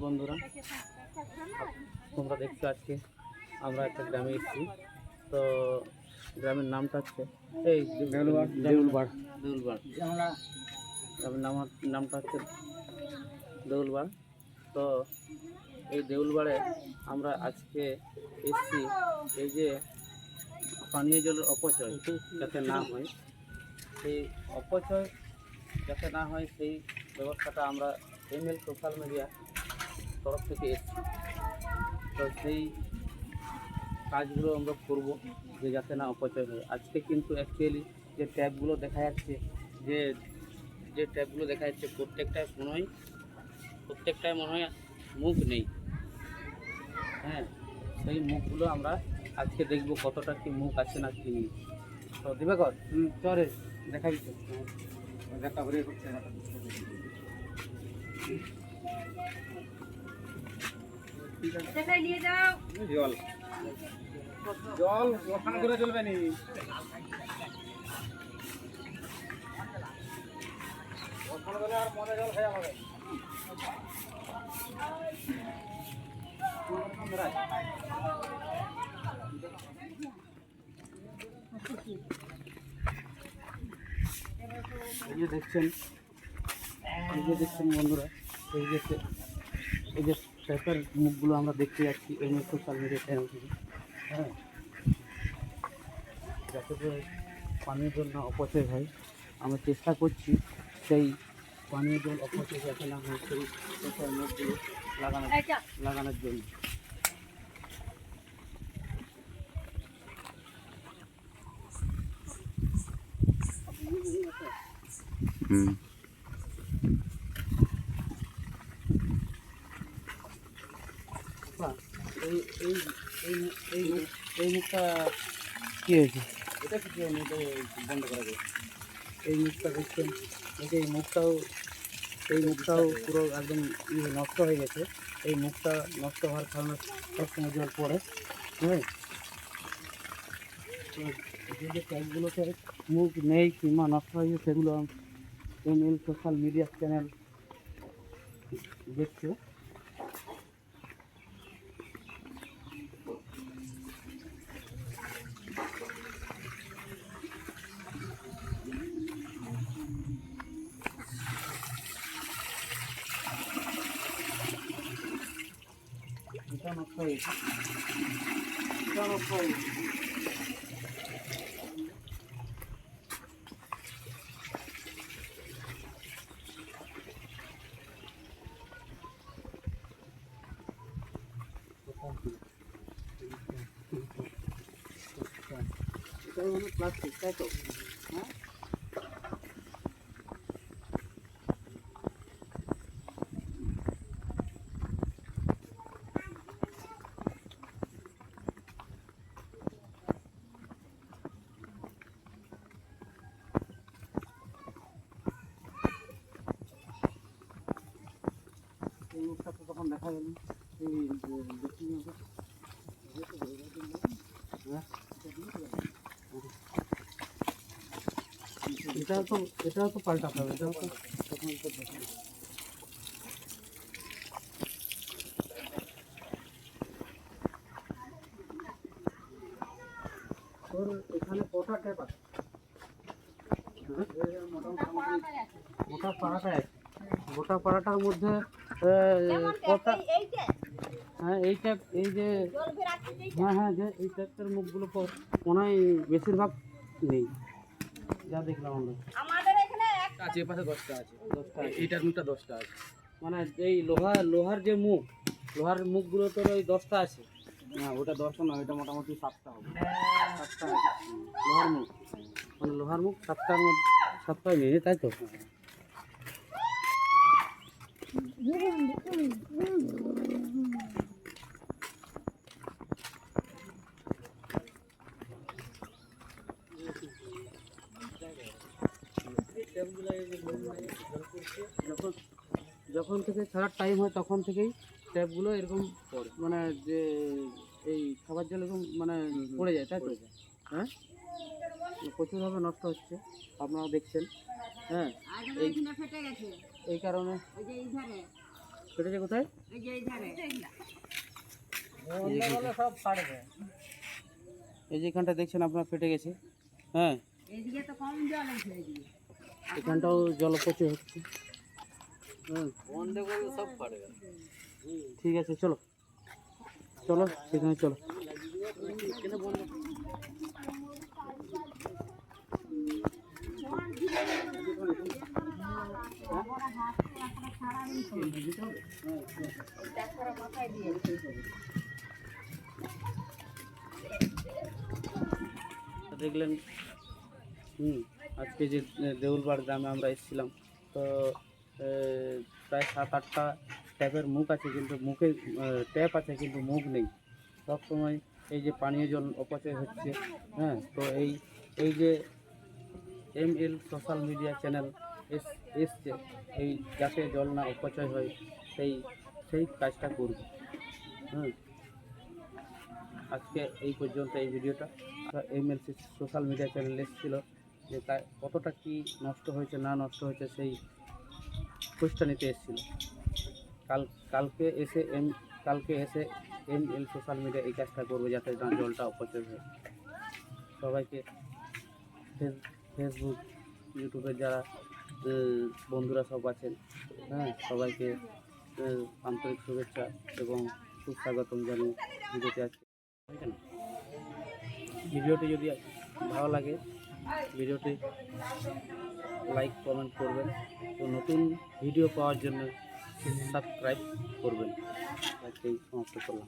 বন্ধুরা, তোমরা দেখছো আজকে আমরা একটা গ্রামে এসেছি। তো গ্রামের নামটা হচ্ছে এই দেউলবাড়। গ্রামের নামটা হচ্ছে দেউলবাড়। তো এই দেউলবাড়ে আমরা আজকে এসেছি এই যে পানীয় জলের অপচয় যাতে না হয়, সেই অপচয় যাতে না হয় সেই ব্যবস্থাটা আমরা এমএল সোশ্যাল মিডিয়া তরফ থেকে এসেছি। তো সেই কাজগুলো আমরা করব যে যাতে না অপচয় হয়। আজকে কিন্তু অ্যাকচুয়ালি যে ট্যাপগুলো দেখা যাচ্ছে, যে ট্যাপগুলো দেখা যাচ্ছে প্রত্যেকটায় মনে হয় মুখ নেই। হ্যাঁ, সেই মুখগুলো আমরা আজকে দেখব কতটা কি মুখ আছে না কি নেই। তো দিবাকর চরে দেখাবি তো দেখা ঘুরে করছে জল জল ওখানে করে চলবে নি। ওখানে গেলে আর মজা জল খাওয়া হবে। এই যে দেখছেন বন্ধুরা, এই যে ট্যাপের মুখগুলো আমরা দেখতে যাচ্ছি এই সোশ্যাল মিডিয়া চ্যানেল থেকে। হ্যাঁ, যাতে করে পানীয় জল না অপচয় হয়, আমরা চেষ্টা করছি সেই পানীয় জল অপচয় যাতে না হয় সেই ট্যাপের মুখগুলো লাগানোর জন্য। এই মুখটা কী হয়েছে? এটা কিছু বন্ধ করা যায়। এই মুখটা দেখছেন, এই মুখটাও পুরো একদম নষ্ট হয়ে গেছে। এই মুখটা নষ্ট হওয়ার কারণে সবসময় জল পড়ে। হ্যাঁ, তো যে ট্যাপগুলোতে মুখ নেই কিংবা নষ্ট হয়ে গেছে সেগুলো এমএল সোশ্যাল মিডিয়া চ্যানেল দেখছে। এটা নষ্ট হয়ে গেছে, এটা মানে প্লাস্টিক, তাই তো? হ্যাঁ, এই মুখটা তো তখন দেখা গেল এই এটাও তো পাল্টাতে হবে। এটাও তো তখন তোর এখানে কটা ট্যাপ আছে? গোটা পাড়াটার মধ্যে কটা? হ্যাঁ, এই ট্যাপ, এই যে হ্যাঁ যে এই ট্যাপের মুখগুলো মনে হয় বেশিরভাগ নেই, যা দেখলাম আমরা। আমাদের এখানে আছে, পাশে 10টা আছে, 10টা এইটার মুখটা 10টা আছে। মানে এই লোহার যে লোহার মুখগুলো তোর ওই 10টা আছে। না, ওটা 10টা না, ওটা মোটামুটি 7টা হবে। 7টা লোহার মুখ, মানে লোহার মুখ 7টার মধ্যে 7টাই নেই, তাই তো? যখন থেকে ছাড়ার টাইম হয় তখন থেকেই ট্যাপগুলো এরকম মানে যে এই খাবার জল এরকম মানে পড়ে যায়, তাই তো? হ্যাঁ, প্রচুরভাবে নষ্ট হচ্ছে, আপনারা দেখছেন। হ্যাঁ, এই কারণে ফেটেছে কোথায়? সব ফাটবে। এই যে এখানটা দেখছেন আপনার ফেটে গেছে। হ্যাঁ, এদিকে তো কম জল আছে এদিকে। এখানটাও জল অপচয় হচ্ছে। বন্ধ করলে সব ফাটবে। ঠিক আছে, চলো চলো সেখানে চলো। দেখলেন, আজকে যে দেউলবাড় গ্রামে আমরা এসেছিলাম, তো প্রায় 7-8টা ট্যাপের মুখ আছে, কিন্তু মুখে ট্যাপ আছে কিন্তু মুখ নেই। সব সময় এই যে পানীয় জল অপচয় হচ্ছে। হ্যাঁ, তো এই যে ML সোশ্যাল মিডিয়া চ্যানেল এসছে, এই যাতে জল না অপচয় হয় সেই কাজটা করবে। আজকে এই পর্যন্ত এই ভিডিওটা। ML সোশ্যাল মিডিয়া চ্যানেল এসেছিল যে কতটা কি নষ্ট হয়েছে না নষ্ট হয়েছে সেই খোঁজটা নিতে এসেছিল। কালকে এসে ML সোশ্যাল মিডিয়া এই কাজটা করবে যাতে না জলটা অপচয় হয়। সবাইকে ফেসবুক, ইউটিউবের যারা বন্ধুরা সব আছেন, হ্যাঁ, সবাইকে আন্তরিক শুভেচ্ছা এবং সুস্বাগতম জানিয়ে ভিডিওতে আছে। ভিডিওটি যদি ভালো লাগে ভিডিওটি লাইক কমেন্ট করবেন, তো নতুন ভিডিও পাওয়ার জন্য সাবস্ক্রাইব করবেন। আজকেই সমাপ্ত করলাম।